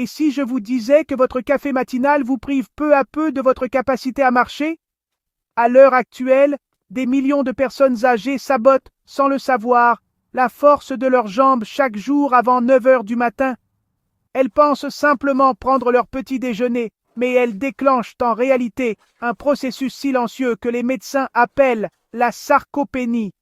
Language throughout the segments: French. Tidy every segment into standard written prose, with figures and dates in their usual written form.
Et si je vous disais que votre café matinal vous prive peu à peu de votre capacité à marcher? À l'heure actuelle, des millions de personnes âgées sabotent, sans le savoir, la force de leurs jambes chaque jour avant 9 heures du matin. Elles pensent simplement prendre leur petit déjeuner, mais elles déclenchent en réalité un processus silencieux que les médecins appellent la sarcopénie.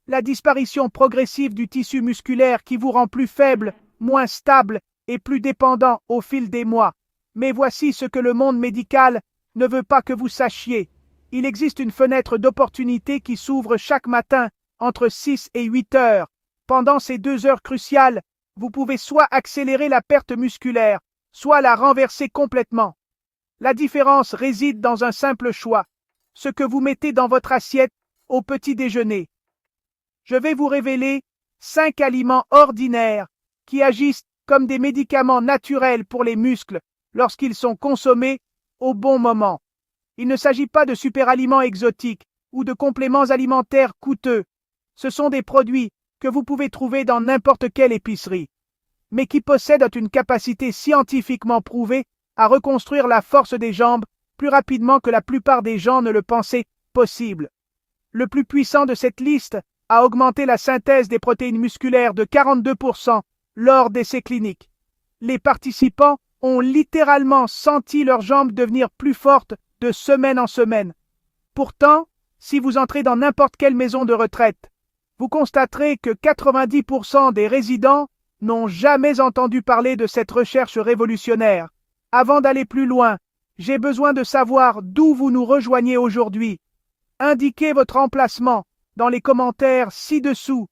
La disparition progressive du tissu musculaire qui vous rend plus faible, moins stable et plus dépendant au fil des mois. Mais voici ce que le monde médical ne veut pas que vous sachiez. Il existe une fenêtre d'opportunité qui s'ouvre chaque matin entre 6 et 8 heures. Pendant ces 2 heures cruciales, vous pouvez soit accélérer la perte musculaire, soit la renverser complètement. La différence réside dans un simple choix, ce que vous mettez dans votre assiette au petit déjeuner. Je vais vous révéler 5 aliments ordinaires qui agissent comme des médicaments naturels pour les muscles lorsqu'ils sont consommés au bon moment. Il ne s'agit pas de superaliments exotiques ou de compléments alimentaires coûteux. Ce sont des produits que vous pouvez trouver dans n'importe quelle épicerie, mais qui possèdent une capacité scientifiquement prouvée à reconstruire la force des jambes plus rapidement que la plupart des gens ne le pensaient possible. Le plus puissant de cette liste a augmenté la synthèse des protéines musculaires de 42% lors d'essais cliniques. Les participants ont littéralement senti leurs jambes devenir plus fortes de semaine en semaine. Pourtant, si vous entrez dans n'importe quelle maison de retraite, vous constaterez que 90% des résidents n'ont jamais entendu parler de cette recherche révolutionnaire. Avant d'aller plus loin, j'ai besoin de savoir d'où vous nous rejoignez aujourd'hui. Indiquez votre emplacement dans les commentaires ci-dessous.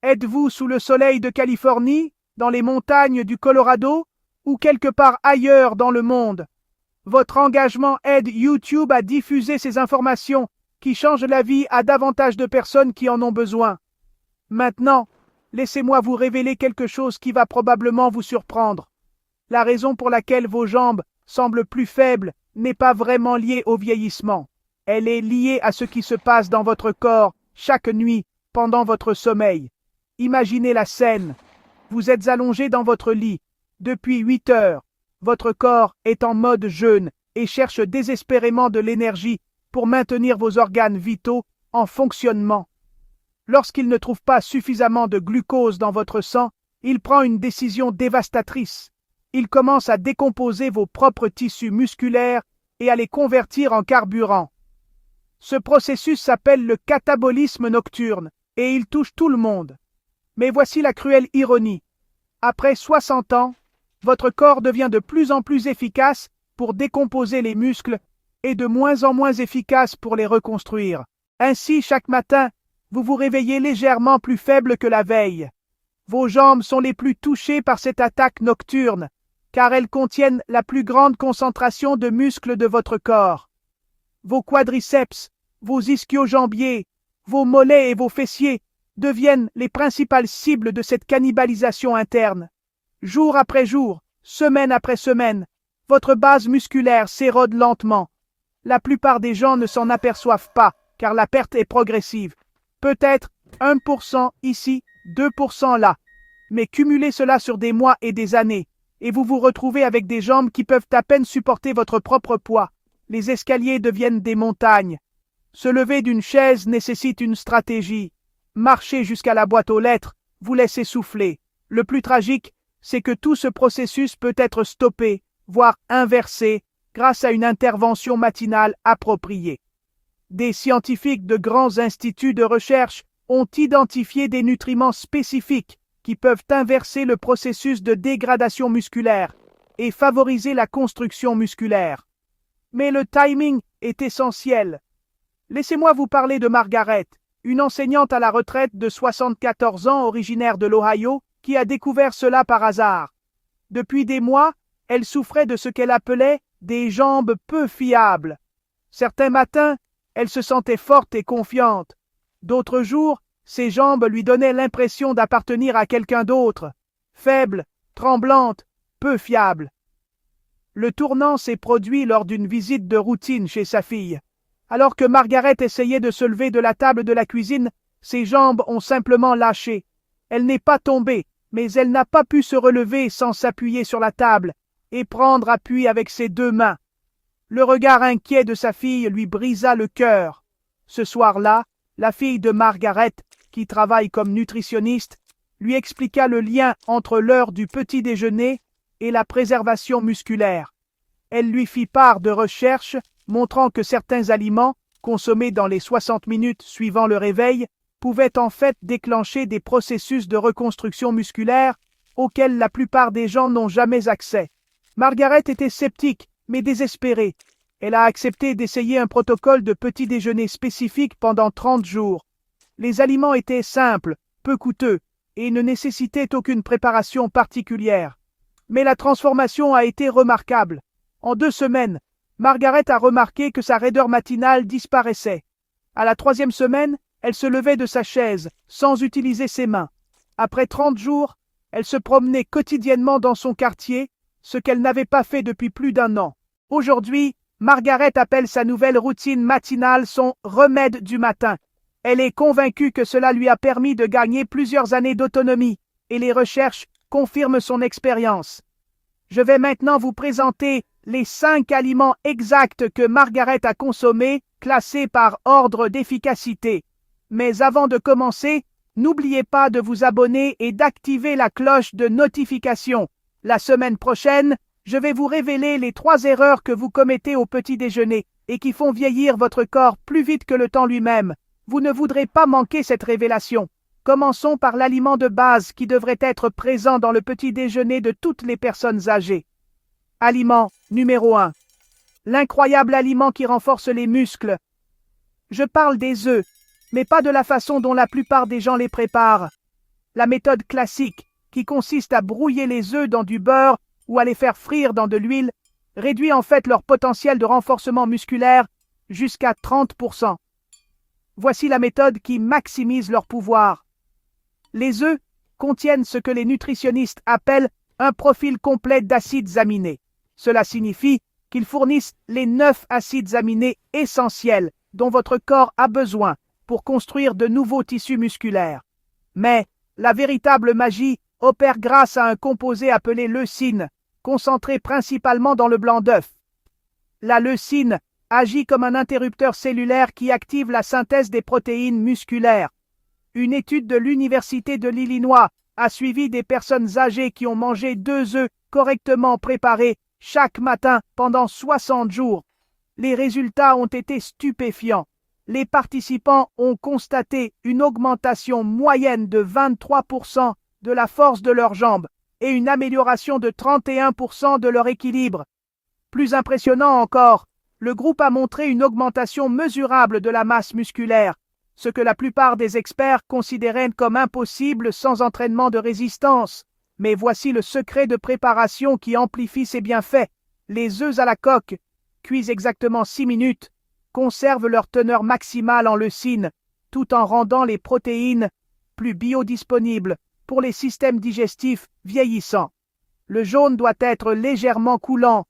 Êtes-vous sous le soleil de Californie, dans les montagnes du Colorado ou quelque part ailleurs dans le monde? Votre engagement aide YouTube à diffuser ces informations qui changent la vie à davantage de personnes qui en ont besoin. Maintenant, laissez-moi vous révéler quelque chose qui va probablement vous surprendre. La raison pour laquelle vos jambes semblent plus faibles n'est pas vraiment liée au vieillissement. Elle est liée à ce qui se passe dans votre corps chaque nuit pendant votre sommeil. Imaginez la scène. Vous êtes allongé dans votre lit depuis 8 heures. Votre corps est en mode jeûne et cherche désespérément de l'énergie pour maintenir vos organes vitaux en fonctionnement. Lorsqu'il ne trouve pas suffisamment de glucose dans votre sang, il prend une décision dévastatrice. Il commence à décomposer vos propres tissus musculaires et à les convertir en carburant. Ce processus s'appelle le catabolisme nocturne et il touche tout le monde. Mais voici la cruelle ironie. Après 60 ans, votre corps devient de plus en plus efficace pour décomposer les muscles et de moins en moins efficace pour les reconstruire. Ainsi, chaque matin, vous vous réveillez légèrement plus faible que la veille. Vos jambes sont les plus touchées par cette attaque nocturne, car elles contiennent la plus grande concentration de muscles de votre corps. Vos quadriceps, vos ischio-jambiers, vos mollets et vos fessiers deviennent les principales cibles de cette cannibalisation interne. Jour après jour, semaine après semaine, votre base musculaire s'érode lentement. La plupart des gens ne s'en aperçoivent pas, car la perte est progressive. Peut-être 1% ici, 2% là. Mais cumulez cela sur des mois et des années, et vous vous retrouvez avec des jambes qui peuvent à peine supporter votre propre poids. Les escaliers deviennent des montagnes. Se lever d'une chaise nécessite une stratégie. Marcher jusqu'à la boîte aux lettres vous laisse essouffler. Le plus tragique, c'est que tout ce processus peut être stoppé, voire inversé, grâce à une intervention matinale appropriée. Des scientifiques de grands instituts de recherche ont identifié des nutriments spécifiques qui peuvent inverser le processus de dégradation musculaire et favoriser la construction musculaire. Mais le timing est essentiel. Laissez-moi vous parler de Margaret, une enseignante à la retraite de 74 ans originaire de l'Ohio, qui a découvert cela par hasard. Depuis des mois, elle souffrait de ce qu'elle appelait des jambes peu fiables. Certains matins, elle se sentait forte et confiante. D'autres jours, ses jambes lui donnaient l'impression d'appartenir à quelqu'un d'autre, faible, tremblante, peu fiable. Le tournant s'est produit lors d'une visite de routine chez sa fille. Alors que Margaret essayait de se lever de la table de la cuisine, ses jambes ont simplement lâché. Elle n'est pas tombée, mais elle n'a pas pu se relever sans s'appuyer sur la table et prendre appui avec ses 2 mains. Le regard inquiet de sa fille lui brisa le cœur. Ce soir-là, la fille de Margaret, qui travaille comme nutritionniste, lui expliqua le lien entre l'heure du petit déjeuner et la préservation musculaire. Elle lui fit part de recherches montrant que certains aliments, consommés dans les 60 minutes suivant le réveil, pouvaient en fait déclencher des processus de reconstruction musculaire auxquels la plupart des gens n'ont jamais accès. Margaret était sceptique, mais désespérée. Elle a accepté d'essayer un protocole de petit déjeuner spécifique pendant 30 jours. Les aliments étaient simples, peu coûteux, et ne nécessitaient aucune préparation particulière. Mais la transformation a été remarquable. En 2 semaines, Margaret a remarqué que sa raideur matinale disparaissait. À la 3e semaine, elle se levait de sa chaise, sans utiliser ses mains. Après 30 jours, elle se promenait quotidiennement dans son quartier, ce qu'elle n'avait pas fait depuis plus d'1 an. Aujourd'hui, Margaret appelle sa nouvelle routine matinale son « remède du matin ». Elle est convaincue que cela lui a permis de gagner plusieurs années d'autonomie, et les recherches confirment son expérience. Je vais maintenant vous présenter les 5 aliments exacts que Margaret a consommés, classés par ordre d'efficacité. Mais avant de commencer, n'oubliez pas de vous abonner et d'activer la cloche de notification. La semaine prochaine, je vais vous révéler les 3 erreurs que vous commettez au petit déjeuner et qui font vieillir votre corps plus vite que le temps lui-même. Vous ne voudrez pas manquer cette révélation. Commençons par l'aliment de base qui devrait être présent dans le petit déjeuner de toutes les personnes âgées. Aliment numéro 1. L'incroyable aliment qui renforce les muscles. Je parle des œufs, mais pas de la façon dont la plupart des gens les préparent. La méthode classique, qui consiste à brouiller les œufs dans du beurre ou à les faire frire dans de l'huile, réduit en fait leur potentiel de renforcement musculaire jusqu'à 30%. Voici la méthode qui maximise leur pouvoir. Les œufs contiennent ce que les nutritionnistes appellent un profil complet d'acides aminés. Cela signifie qu'ils fournissent les 9 acides aminés essentiels dont votre corps a besoin pour construire de nouveaux tissus musculaires. Mais la véritable magie opère grâce à un composé appelé leucine, concentré principalement dans le blanc d'œuf. La leucine agit comme un interrupteur cellulaire qui active la synthèse des protéines musculaires. Une étude de l'Université de l'Illinois a suivi des personnes âgées qui ont mangé 2 œufs correctement préparés chaque matin pendant 60 jours. Les résultats ont été stupéfiants. Les participants ont constaté une augmentation moyenne de 23% de la force de leurs jambes et une amélioration de 31% de leur équilibre. Plus impressionnant encore, le groupe a montré une augmentation mesurable de la masse musculaire, ce que la plupart des experts considéraient comme impossible sans entraînement de résistance. Mais voici le secret de préparation qui amplifie ses bienfaits. Les œufs à la coque, cuits exactement 6 minutes, conservent leur teneur maximale en leucine, tout en rendant les protéines plus biodisponibles pour les systèmes digestifs vieillissants. Le jaune doit être légèrement coulant,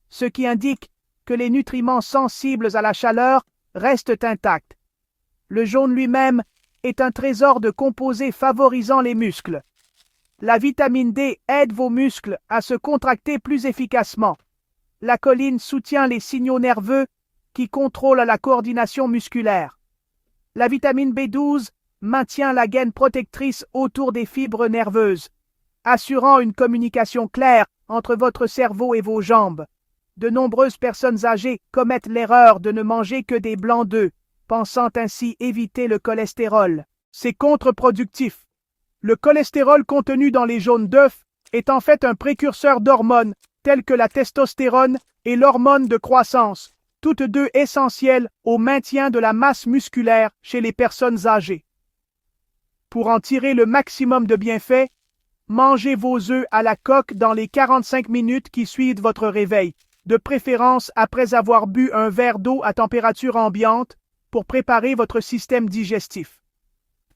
ce qui indique que les nutriments sensibles à la chaleur restent intacts. Le jaune lui-même est un trésor de composés favorisant les muscles. La vitamine D aide vos muscles à se contracter plus efficacement. La choline soutient les signaux nerveux qui contrôlent la coordination musculaire. La vitamine B12 maintient la gaine protectrice autour des fibres nerveuses, assurant une communication claire entre votre cerveau et vos jambes. De nombreuses personnes âgées commettent l'erreur de ne manger que des blancs d'œufs, pensant ainsi éviter le cholestérol. C'est contre-productif. Le cholestérol contenu dans les jaunes d'œufs est en fait un précurseur d'hormones telles que la testostérone et l'hormone de croissance, toutes deux essentielles au maintien de la masse musculaire chez les personnes âgées. Pour en tirer le maximum de bienfaits, mangez vos œufs à la coque dans les 45 minutes qui suivent votre réveil, de préférence après avoir bu un verre d'eau à température ambiante pour préparer votre système digestif.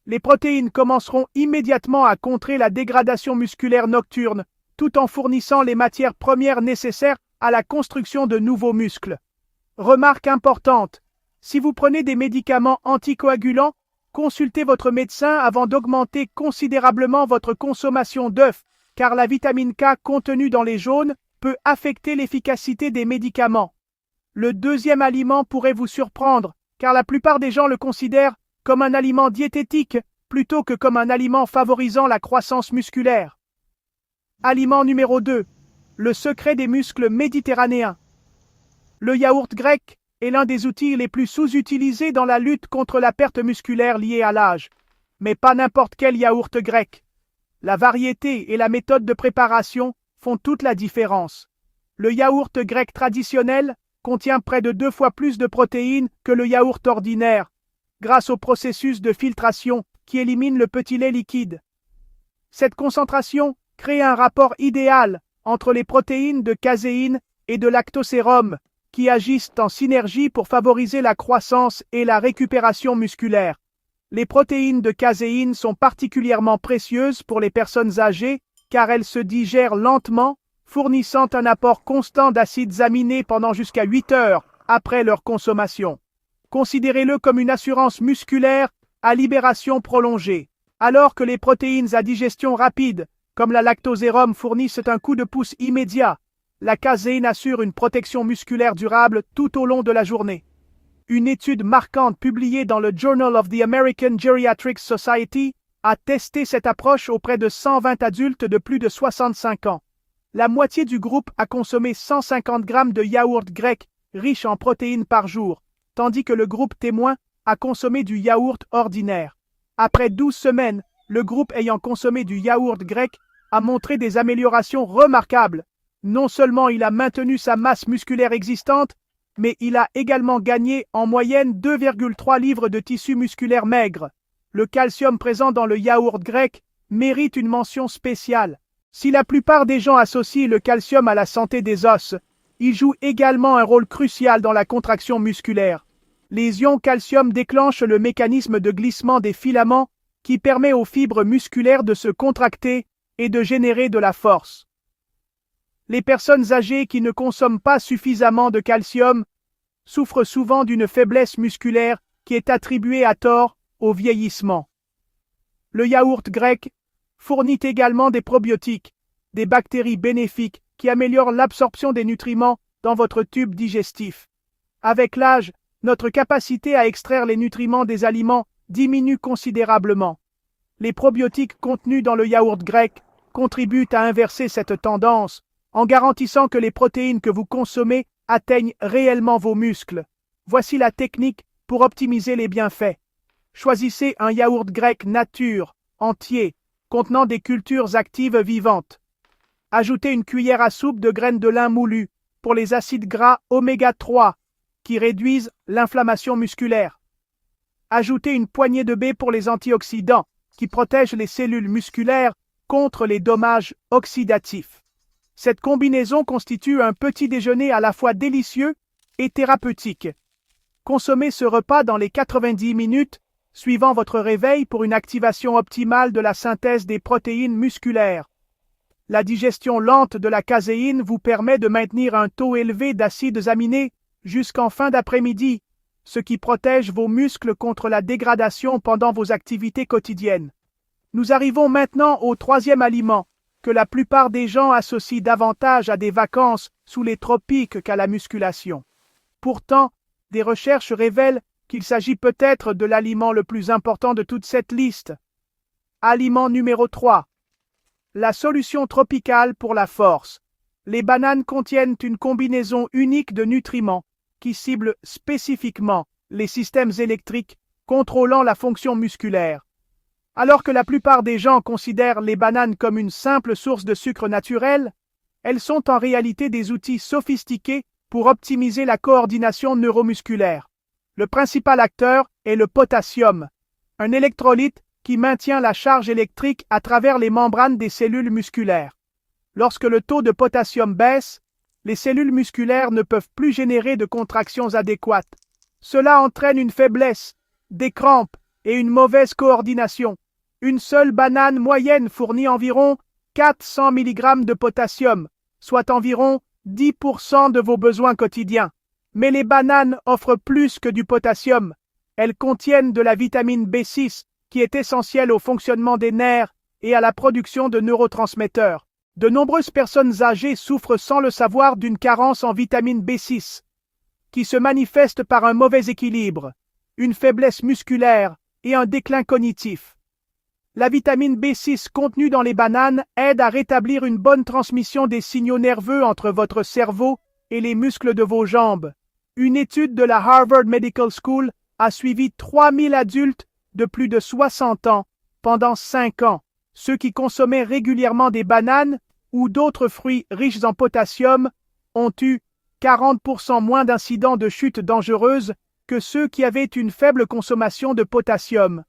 Les protéines commenceront immédiatement à contrer la dégradation musculaire nocturne, tout en fournissant les matières premières nécessaires à la construction de nouveaux muscles. Remarque importante, si vous prenez des médicaments anticoagulants, Consultez votre médecin avant d'augmenter considérablement votre consommation d'œufs, car la vitamine K contenue dans les jaunes peut affecter l'efficacité des médicaments. Le deuxième aliment pourrait vous surprendre, car la plupart des gens le considèrent comme un aliment diététique plutôt que comme un aliment favorisant la croissance musculaire. Aliment numéro 2. Le secret des muscles méditerranéens. Le yaourt grec est l'un des outils les plus sous-utilisés dans la lutte contre la perte musculaire liée à l'âge. Mais pas n'importe quel yaourt grec. La variété et la méthode de préparation font toute la différence. Le yaourt grec traditionnel contient près de 2 fois plus de protéines que le yaourt ordinaire, grâce au processus de filtration qui élimine le petit lait liquide. Cette concentration crée un rapport idéal entre les protéines de caséine et de lactosérum, qui agissent en synergie pour favoriser la croissance et la récupération musculaire. Les protéines de caséine sont particulièrement précieuses pour les personnes âgées car elles se digèrent lentement, fournissant un apport constant d'acides aminés pendant jusqu'à 8 heures après leur consommation. Considérez-le comme une assurance musculaire à libération prolongée, alors que les protéines à digestion rapide, comme la lactosérum, fournissent un coup de pouce immédiat. La caséine assure une protection musculaire durable tout au long de la journée. Une étude marquante publiée dans le Journal of the American Geriatric Society a testé cette approche auprès de 120 adultes de plus de 65 ans. La moitié du groupe a consommé 150 grammes de yaourt grec riche en protéines par jour, tandis que le groupe témoin a consommé du yaourt ordinaire. Après 12 semaines, le groupe ayant consommé du yaourt grec a montré des améliorations remarquables. Non seulement il a maintenu sa masse musculaire existante, mais il a également gagné en moyenne 2,3 livres de tissu musculaire maigre. Le calcium présent dans le yaourt grec mérite une mention spéciale. Si la plupart des gens associent le calcium à la santé des os, il joue également un rôle crucial dans la contraction musculaire. Les ions calcium déclenchent le mécanisme de glissement des filaments qui permet aux fibres musculaires de se contracter et de générer de la force. Les personnes âgées qui ne consomment pas suffisamment de calcium souffrent souvent d'une faiblesse musculaire qui est attribuée à tort au vieillissement. Le yaourt grec fournit également des probiotiques, des bactéries bénéfiques qui améliorent l'absorption des nutriments dans votre tube digestif. Avec l'âge, notre capacité à extraire les nutriments des aliments diminue considérablement. Les probiotiques contenus dans le yaourt grec contribuent à inverser cette tendance en garantissant que les protéines que vous consommez atteignent réellement vos muscles. Voici la technique pour optimiser les bienfaits. Choisissez un yaourt grec nature, entier, contenant des cultures actives vivantes. Ajoutez une cuillère à soupe de graines de lin moulues pour les acides gras oméga 3 qui réduisent l'inflammation musculaire. Ajoutez une poignée de baie pour les antioxydants qui protègent les cellules musculaires contre les dommages oxydatifs. Cette combinaison constitue un petit déjeuner à la fois délicieux et thérapeutique. Consommez ce repas dans les 90 minutes suivant votre réveil pour une activation optimale de la synthèse des protéines musculaires. La digestion lente de la caséine vous permet de maintenir un taux élevé d'acides aminés jusqu'en fin d'après-midi, ce qui protège vos muscles contre la dégradation pendant vos activités quotidiennes. Nous arrivons maintenant au troisième aliment, que la plupart des gens associent davantage à des vacances sous les tropiques qu'à la musculation. Pourtant, des recherches révèlent qu'il s'agit peut-être de l'aliment le plus important de toute cette liste. Aliment numéro 3. La solution tropicale pour la force. Les bananes contiennent une combinaison unique de nutriments qui ciblent spécifiquement les systèmes électriques contrôlant la fonction musculaire. Alors que la plupart des gens considèrent les bananes comme une simple source de sucre naturel, elles sont en réalité des outils sophistiqués pour optimiser la coordination neuromusculaire. Le principal acteur est le potassium, un électrolyte qui maintient la charge électrique à travers les membranes des cellules musculaires. Lorsque le taux de potassium baisse, les cellules musculaires ne peuvent plus générer de contractions adéquates. Cela entraîne une faiblesse, des crampes et une mauvaise coordination. Une seule banane moyenne fournit environ 400 mg de potassium, soit environ 10% de vos besoins quotidiens. Mais les bananes offrent plus que du potassium. Elles contiennent de la vitamine B6, qui est essentielle au fonctionnement des nerfs et à la production de neurotransmetteurs. De nombreuses personnes âgées souffrent sans le savoir d'une carence en vitamine B6, qui se manifeste par un mauvais équilibre, une faiblesse musculaire et un déclin cognitif. La vitamine B6 contenue dans les bananes aide à rétablir une bonne transmission des signaux nerveux entre votre cerveau et les muscles de vos jambes. Une étude de la Harvard Medical School a suivi 3000 adultes de plus de 60 ans pendant 5 ans. Ceux qui consommaient régulièrement des bananes ou d'autres fruits riches en potassium ont eu 40% moins d'incidents de chute dangereuse que ceux qui avaient une faible consommation de potassium.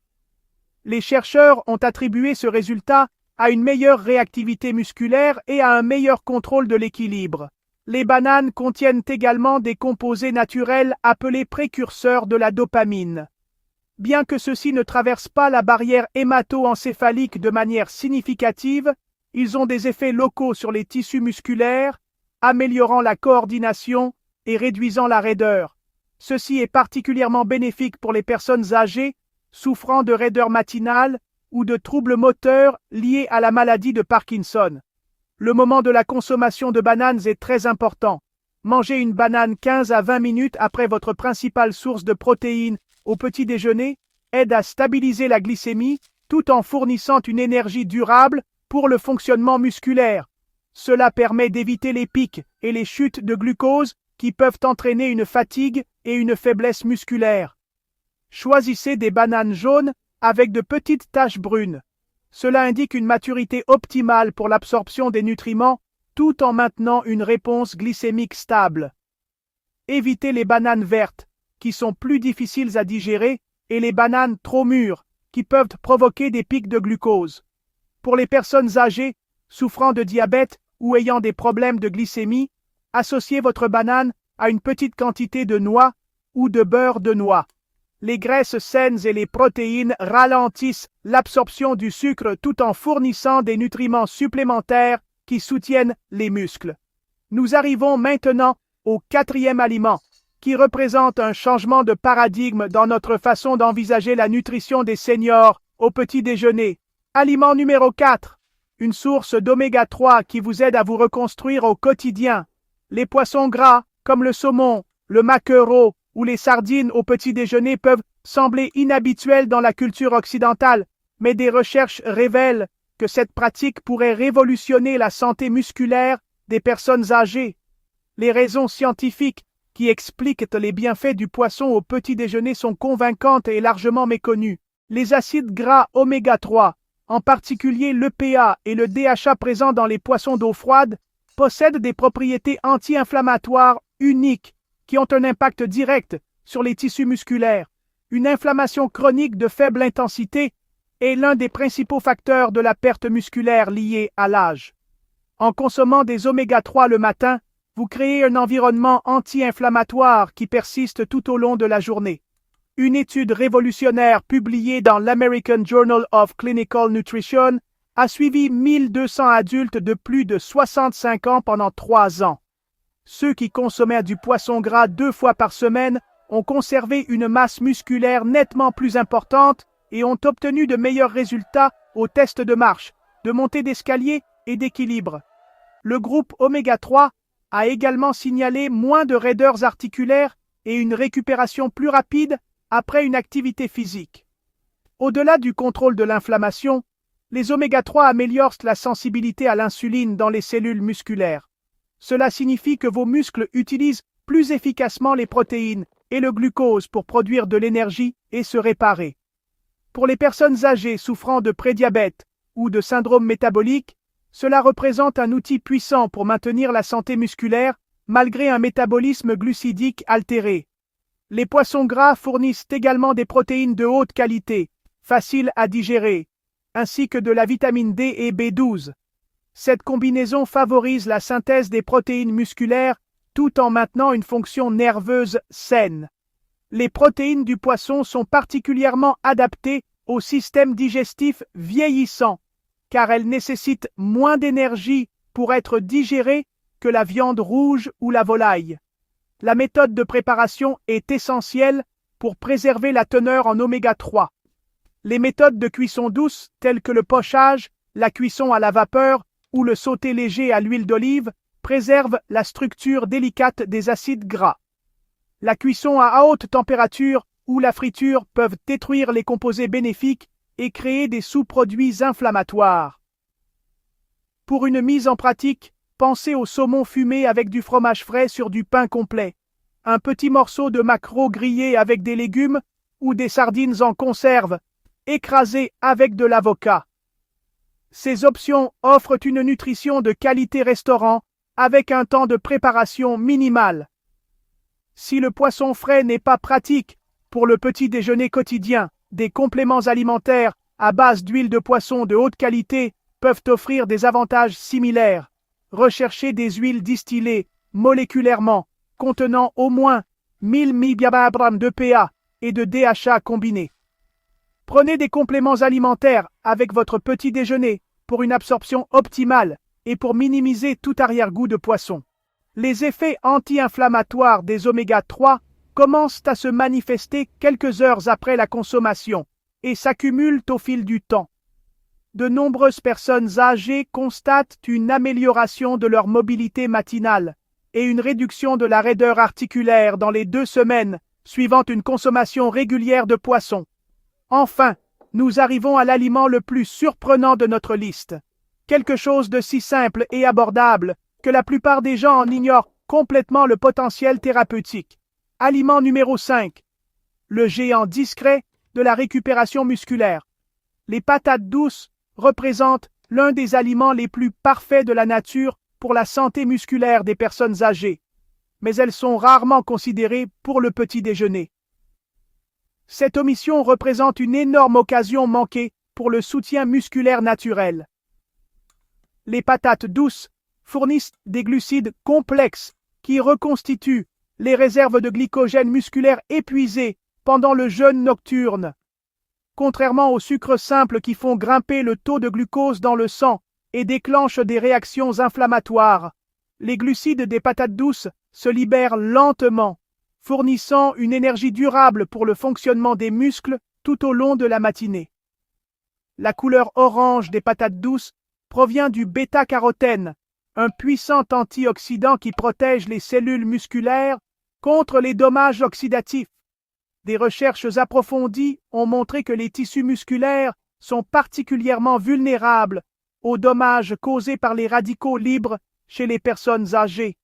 Les chercheurs ont attribué ce résultat à une meilleure réactivité musculaire et à un meilleur contrôle de l'équilibre. Les bananes contiennent également des composés naturels appelés précurseurs de la dopamine. Bien que ceux-ci ne traversent pas la barrière hémato-encéphalique de manière significative, ils ont des effets locaux sur les tissus musculaires, améliorant la coordination et réduisant la raideur. Ceci est particulièrement bénéfique pour les personnes âgées souffrant de raideur matinale ou de troubles moteurs liés à la maladie de Parkinson. Le moment de la consommation de bananes est très important. Mangez une banane 15 à 20 minutes après votre principale source de protéines au petit déjeuner aide à stabiliser la glycémie tout en fournissant une énergie durable pour le fonctionnement musculaire. Cela permet d'éviter les pics et les chutes de glucose qui peuvent entraîner une fatigue et une faiblesse musculaire. Choisissez des bananes jaunes avec de petites taches brunes. Cela indique une maturité optimale pour l'absorption des nutriments tout en maintenant une réponse glycémique stable. Évitez les bananes vertes, qui sont plus difficiles à digérer, et les bananes trop mûres, qui peuvent provoquer des pics de glucose. Pour les personnes âgées, souffrant de diabète ou ayant des problèmes de glycémie, associez votre banane à une petite quantité de noix ou de beurre de noix. Les graisses saines et les protéines ralentissent l'absorption du sucre tout en fournissant des nutriments supplémentaires qui soutiennent les muscles. Nous arrivons maintenant au 4e aliment, qui représente un changement de paradigme dans notre façon d'envisager la nutrition des seniors au petit déjeuner. Aliment numéro 4, une source d'oméga 3 qui vous aide à vous reconstruire au quotidien. Les poissons gras, comme le saumon, le maquereau ou les sardines au petit déjeuner peuvent sembler inhabituels dans la culture occidentale, mais des recherches révèlent que cette pratique pourrait révolutionner la santé musculaire des personnes âgées. Les raisons scientifiques qui expliquent les bienfaits du poisson au petit déjeuner sont convaincantes et largement méconnues. Les acides gras oméga 3, en particulier l'EPA et le DHA présents dans les poissons d'eau froide, possèdent des propriétés anti-inflammatoires uniques qui ont un impact direct sur les tissus musculaires. Une inflammation chronique de faible intensité est l'un des principaux facteurs de la perte musculaire liée à l'âge. En consommant des oméga 3 le matin, vous créez un environnement anti-inflammatoire qui persiste tout au long de la journée. Une étude révolutionnaire publiée dans l'American Journal of Clinical Nutrition a suivi 1200 adultes de plus de 65 ans pendant 3 ans. Ceux qui consommaient du poisson gras 2 fois par semaine ont conservé une masse musculaire nettement plus importante et ont obtenu de meilleurs résultats aux tests de marche, de montée d'escalier et d'équilibre. Le groupe oméga 3 a également signalé moins de raideurs articulaires et une récupération plus rapide après une activité physique. Au-delà du contrôle de l'inflammation, les oméga 3 améliorent la sensibilité à l'insuline dans les cellules musculaires. Cela signifie que vos muscles utilisent plus efficacement les protéines et le glucose pour produire de l'énergie et se réparer. Pour les personnes âgées souffrant de prédiabète ou de syndrome métabolique, cela représente un outil puissant pour maintenir la santé musculaire malgré un métabolisme glucidique altéré. Les poissons gras fournissent également des protéines de haute qualité, faciles à digérer, ainsi que de la vitamine D et B12. Cette combinaison favorise la synthèse des protéines musculaires tout en maintenant une fonction nerveuse saine. Les protéines du poisson sont particulièrement adaptées au système digestif vieillissant, car elles nécessitent moins d'énergie pour être digérées que la viande rouge ou la volaille. La méthode de préparation est essentielle pour préserver la teneur en oméga 3. Les méthodes de cuisson douce, telles que le pochage, la cuisson à la vapeur ou le sauté léger à l'huile d'olive, préservent la structure délicate des acides gras. La cuisson à haute température ou la friture peuvent détruire les composés bénéfiques et créer des sous-produits inflammatoires. Pour une mise en pratique, pensez au saumon fumé avec du fromage frais sur du pain complet, un petit morceau de maquereau grillé avec des légumes ou des sardines en conserve, écrasées avec de l'avocat. Ces options offrent une nutrition de qualité restaurant avec un temps de préparation minimal. Si le poisson frais n'est pas pratique pour le petit déjeuner quotidien, des compléments alimentaires à base d'huile de poisson de haute qualité peuvent offrir des avantages similaires. Recherchez des huiles distillées moléculairement contenant au moins 1000 mg de PA et de DHA combinés. Prenez des compléments alimentaires avec votre petit déjeuner pour une absorption optimale et pour minimiser tout arrière-goût de poisson. Les effets anti-inflammatoires des oméga 3 commencent à se manifester quelques heures après la consommation et s'accumulent au fil du temps. De nombreuses personnes âgées constatent une amélioration de leur mobilité matinale et une réduction de la raideur articulaire dans les 2 semaines suivant une consommation régulière de poisson. Enfin, nous arrivons à l'aliment le plus surprenant de notre liste. Quelque chose de si simple et abordable que la plupart des gens en ignorent complètement le potentiel thérapeutique. Aliment numéro 5. Le géant discret de la récupération musculaire. Les patates douces représentent l'un des aliments les plus parfaits de la nature pour la santé musculaire des personnes âgées, mais elles sont rarement considérées pour le petit déjeuner. Cette omission représente une énorme occasion manquée pour le soutien musculaire naturel. Les patates douces fournissent des glucides complexes qui reconstituent les réserves de glycogène musculaire épuisées pendant le jeûne nocturne. Contrairement aux sucres simples qui font grimper le taux de glucose dans le sang et déclenchent des réactions inflammatoires, les glucides des patates douces se libèrent lentement, fournissant une énergie durable pour le fonctionnement des muscles tout au long de la matinée. La couleur orange des patates douces provient du bêta-carotène, un puissant antioxydant qui protège les cellules musculaires contre les dommages oxydatifs. Des recherches approfondies ont montré que les tissus musculaires sont particulièrement vulnérables aux dommages causés par les radicaux libres chez les personnes âgées.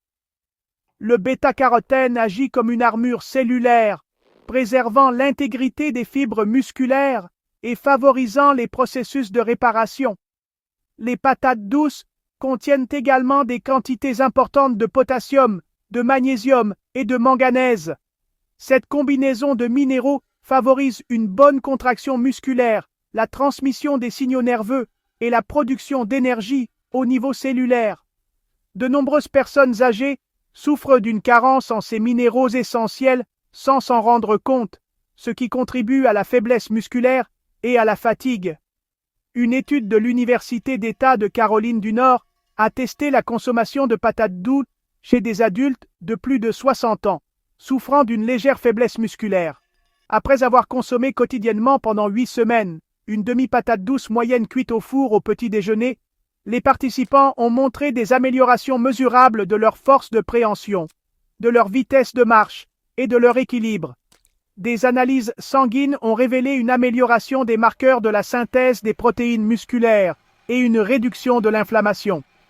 Le bêta-carotène agit comme une armure cellulaire, préservant l'intégrité des fibres musculaires et favorisant les processus de réparation. Les patates douces contiennent également des quantités importantes de potassium, de magnésium et de manganèse. Cette combinaison de minéraux favorise une bonne contraction musculaire, la transmission des signaux nerveux et la production d'énergie au niveau cellulaire. De nombreuses personnes âgées souffrent d'une carence en ces minéraux essentiels sans s'en rendre compte, ce qui contribue à la faiblesse musculaire et à la fatigue. Une étude de l'Université d'État de Caroline du Nord a testé la consommation de patates douces chez des adultes de plus de 60 ans, souffrant d'une légère faiblesse musculaire. Après avoir consommé quotidiennement pendant 8 semaines une demi-patate douce moyenne cuite au four au petit déjeuner, les participants ont montré des améliorations mesurables de leur force de préhension, de leur vitesse de marche et de leur équilibre. Des analyses sanguines ont révélé une amélioration des marqueurs de la synthèse des protéines musculaires et une réduction de l'inflammation.